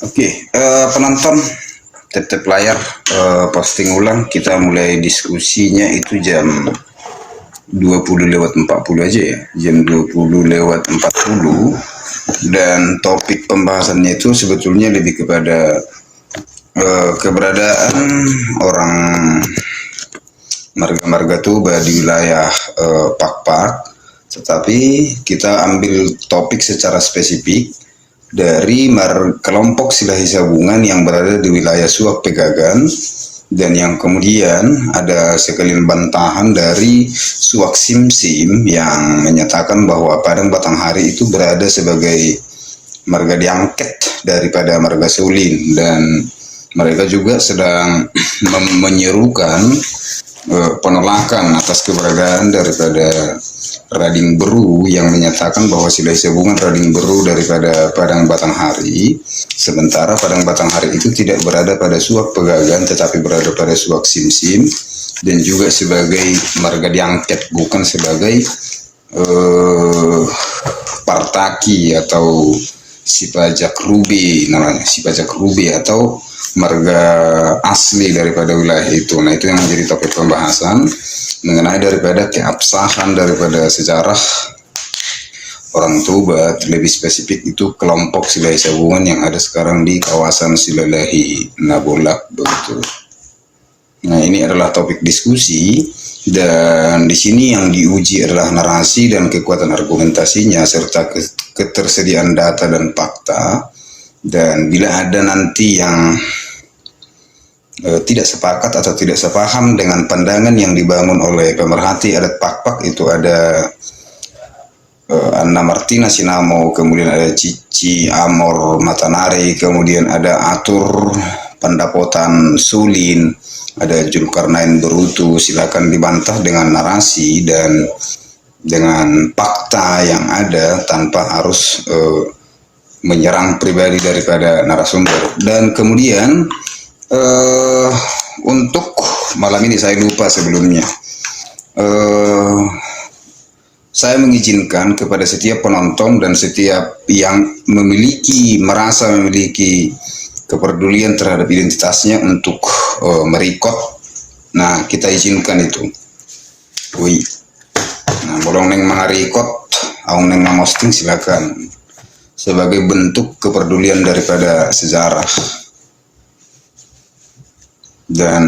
Oke, penonton tap-tap layar, posting ulang. Kita mulai diskusinya itu jam 20:40 aja ya. Jam 20:40. Dan topik pembahasannya itu sebetulnya lebih kepada keberadaan orang marga-marga Toba di wilayah Pak-Pak. Tetapi kita ambil topik secara spesifik dari kelompok Silahi Sabungan yang berada di wilayah Suak Pegagan, dan yang kemudian ada sekalian bantahan dari Suak Simsim yang menyatakan bahwa Padang Batanghari itu berada sebagai marga diangket daripada marga Sulin, dan mereka juga sedang menyerukan penolakan atas keberadaan daripada Rading Beru yang menyatakan bahwa Silahi Sabungan Rading Beru daripada Padang Batanghari, sementara Padang Batanghari itu tidak berada pada Suak Pegagan tetapi berada pada Suak Simsim, dan juga sebagai marga diangket, bukan sebagai Partaki atau Sipajak Rubi, namanya Sipajak Rubi atau marga asli daripada wilayah itu. Nah, itu yang menjadi topik pembahasan mengenai daripada keabsahan daripada sejarah orang Toba, lebih spesifik itu kelompok Silahi Sabungan yang ada sekarang di kawasan Silalahi Nabolak begitu. Nah, ini adalah topik diskusi, dan di sini yang diuji adalah narasi dan kekuatan argumentasinya serta ketersediaan data dan fakta. Dan bila ada nanti yang tidak sepakat atau tidak sepaham dengan pandangan yang dibangun oleh pemerhati adat Pak-Pak, itu ada Anna Martina Sinamo, kemudian ada Cici Amor Matanari, kemudian ada Atur Pandapotan Sulin, ada Julkarnain Berutu. Silakan dibantah dengan narasi dan dengan fakta yang ada tanpa harus menyerang pribadi daripada narasumber. Dan kemudian untuk malam ini saya lupa sebelumnya, saya mengizinkan kepada setiap penonton dan setiap yang merasa memiliki kepedulian terhadap identitasnya untuk merekod. Nah, kita izinkan itu. Wih. Nah, bolong neng mengarekod, aung neng memosting silakan. Sebagai bentuk kepedulian daripada sejarah. Dan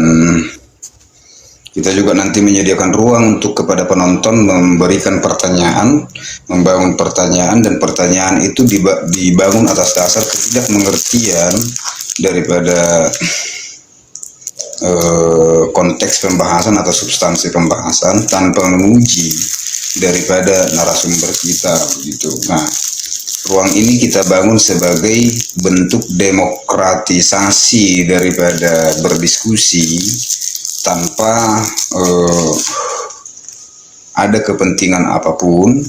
kita juga nanti menyediakan ruang untuk kepada penonton memberikan pertanyaan, membangun pertanyaan, dan pertanyaan itu dibangun atas dasar ketidakmengertian daripada konteks pembahasan atau substansi pembahasan tanpa menguji daripada narasumber kita begitu. Nah, ruang ini kita bangun sebagai bentuk demokratisasi daripada berdiskusi tanpa ada kepentingan apapun.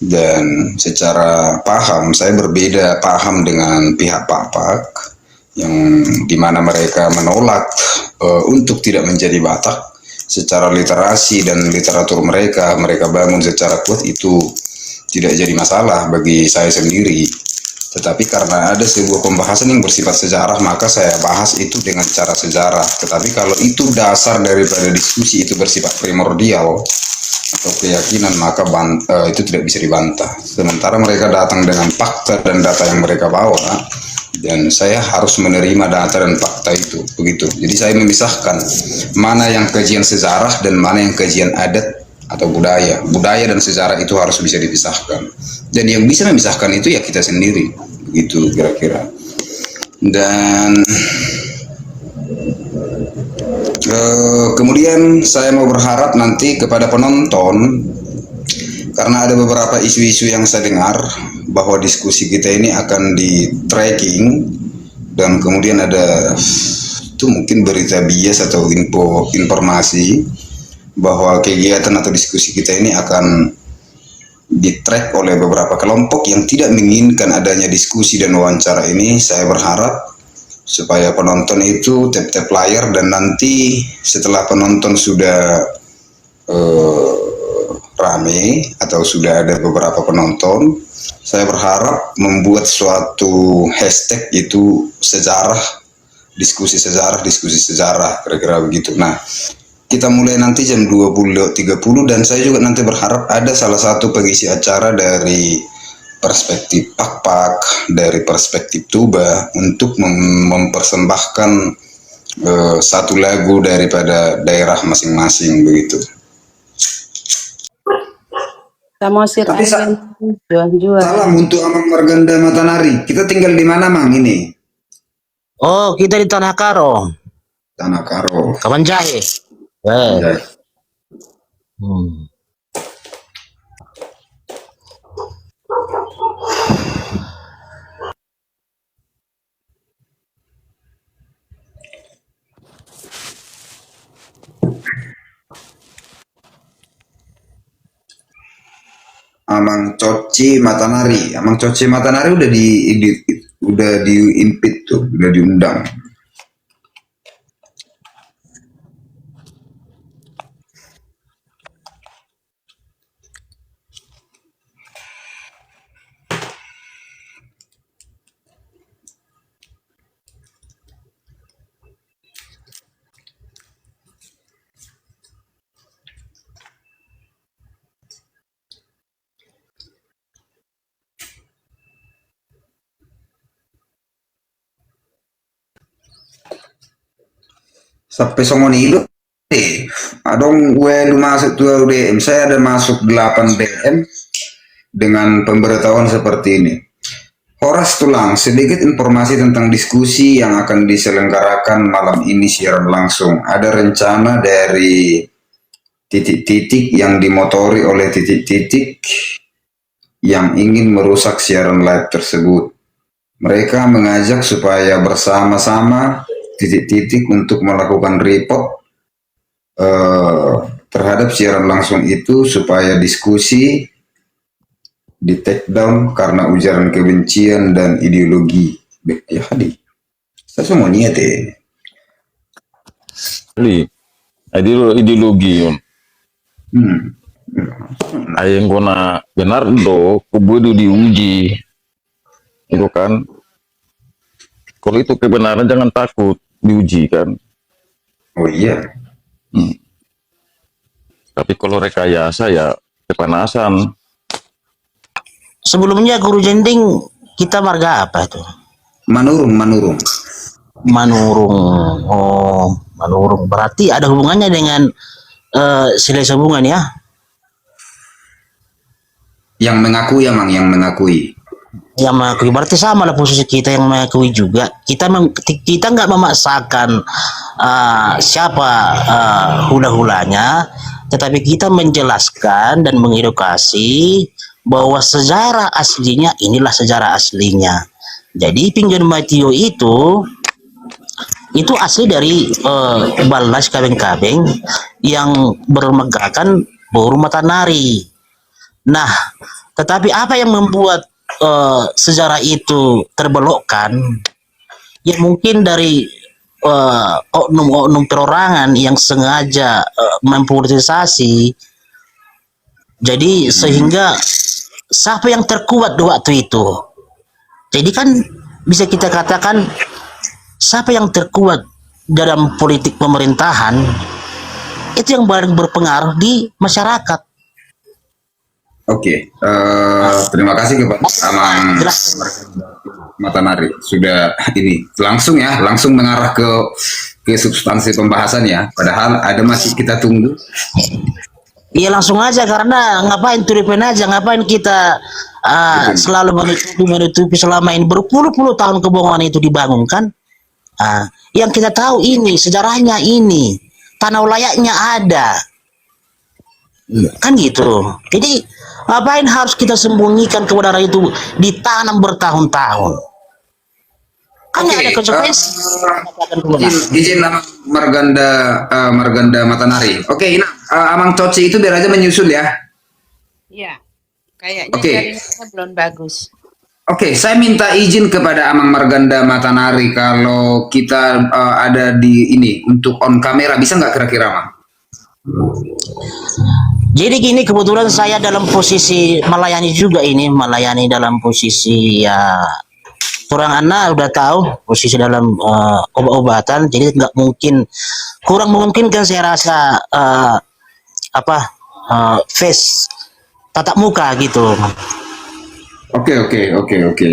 Dan secara paham, saya berbeda paham dengan pihak Pak-Pak yang dimana mereka menolak untuk tidak menjadi Batak. Secara literasi dan literatur mereka bangun secara kuat, itu tidak jadi masalah bagi saya sendiri. Tetapi karena ada sebuah pembahasan yang bersifat sejarah, maka saya bahas itu dengan cara sejarah. Tetapi kalau itu dasar daripada diskusi itu bersifat primordial atau keyakinan, maka itu tidak bisa dibantah. Sementara mereka datang dengan fakta dan data yang mereka bawa, dan saya harus menerima data dan fakta itu begitu. Jadi saya memisahkan mana yang kajian sejarah dan mana yang kajian adat atau budaya. Budaya dan sejarah itu harus bisa dipisahkan, dan yang bisa memisahkan itu ya kita sendiri begitu kira-kira. Dan kemudian saya mau berharap nanti kepada penonton, karena ada beberapa isu-isu yang saya dengar bahwa diskusi kita ini akan di tracking, dan kemudian ada itu mungkin berita bias atau informasi bahwa kegiatan atau diskusi kita ini akan di-track oleh beberapa kelompok yang tidak menginginkan adanya diskusi dan wawancara ini. Saya berharap supaya penonton itu tap-tap layar, dan nanti setelah penonton sudah rame atau sudah ada beberapa penonton, Saya berharap membuat suatu hashtag itu sejarah, diskusi sejarah, kira-kira begitu. Nah, kita mulai nanti jam 20.30 dan saya juga nanti berharap ada salah satu pengisi acara dari perspektif Pak, dari perspektif Tuba untuk mempersembahkan satu lagu daripada daerah masing-masing begitu. Samosir Tapi jual. salam untuk Amang Marganda Matanari. Kita tinggal di mana, Mang, ini? Oh, kita di Tanah Karo. Tanah Karo. Kapan Jahe. Anjay. Amang Coci Matanari. Amang Coci Matanari udah di impit tuh, udah diundang. Sampai songoni itu adong gue lu masuk 2 DM, saya ada masuk 8 DM dengan pemberitahuan seperti ini. Horas Tulang, sedikit informasi tentang diskusi yang akan diselenggarakan malam ini siaran langsung. Ada rencana dari titik-titik yang dimotori oleh titik-titik yang ingin merusak siaran live tersebut. Mereka mengajak supaya bersama-sama titik-titik untuk melakukan report terhadap siaran langsung itu supaya diskusi di take down karena ujaran kebencian dan ideologi. Ya hadi. Saya semua niat ideologi yun. Ayang ko na Bernardo, kubudo diuji. Itu kan. Kalau itu kebenaran jangan takut diuji kan. Oh iya. Tapi kalau rekayasa ya kepanasan. Sebelumnya Guru Jending kita marga apa itu? Manurung. Manurung. Oh, Manurung. Berarti ada hubungannya dengan Silai Sabungan ya? Yang mengakui ya, Mang, yang mengakui. Yang mengakui berarti sama lah posisi kita yang mengakui juga. Kita nggak memaksakan siapa hula-hulanya, tetapi kita menjelaskan dan mengedukasi bahwa sejarah aslinya inilah sejarah aslinya. Jadi Pinggan Matio itu asli dari Balas Kabeng-Kabeng yang bermegahkan Boru Matanari. Nah, tetapi apa yang membuat sejarah itu terbelokkan? Ya mungkin dari oknum-oknum perorangan yang sengaja mempolitisasi. Jadi sehingga siapa yang terkuat di waktu itu? Jadi kan bisa kita katakan siapa yang terkuat dalam politik pemerintahan itu yang paling berpengaruh di masyarakat. Oke, terima kasih kepada Amang Matanari sudah ini langsung mengarah ke substansi pembahasan ya. Padahal ada masih kita tunggu. Iya langsung aja, karena ngapain turipin aja, ngapain kita selalu menutupi selama ini berpuluh-puluh tahun kebohongan itu dibangun kan. Yang kita tahu ini sejarahnya, ini tanah layaknya ada kan gitu. Jadi ngapain harus kita sembunyikan kebenaran itu ditanam bertahun-tahun? Kan ada konsekuensi. Izin Marganda Matanari. Oke, ini Amang Coci itu biar aja menyusul ya. Iya, kayaknya jaringannya belum bagus. Oke, saya minta izin kepada Amang Marganda Matanari kalau kita ada di ini untuk on kamera, bisa nggak kira-kira, Mang? Jadi gini, kebetulan saya dalam posisi melayani juga ini, melayani dalam posisi ya kurang anak udah tahu posisi dalam obat-obatan, jadi nggak mungkin, kurang memungkinkan saya rasa apa face tatap muka gitu. Oke, oke, oke, oke.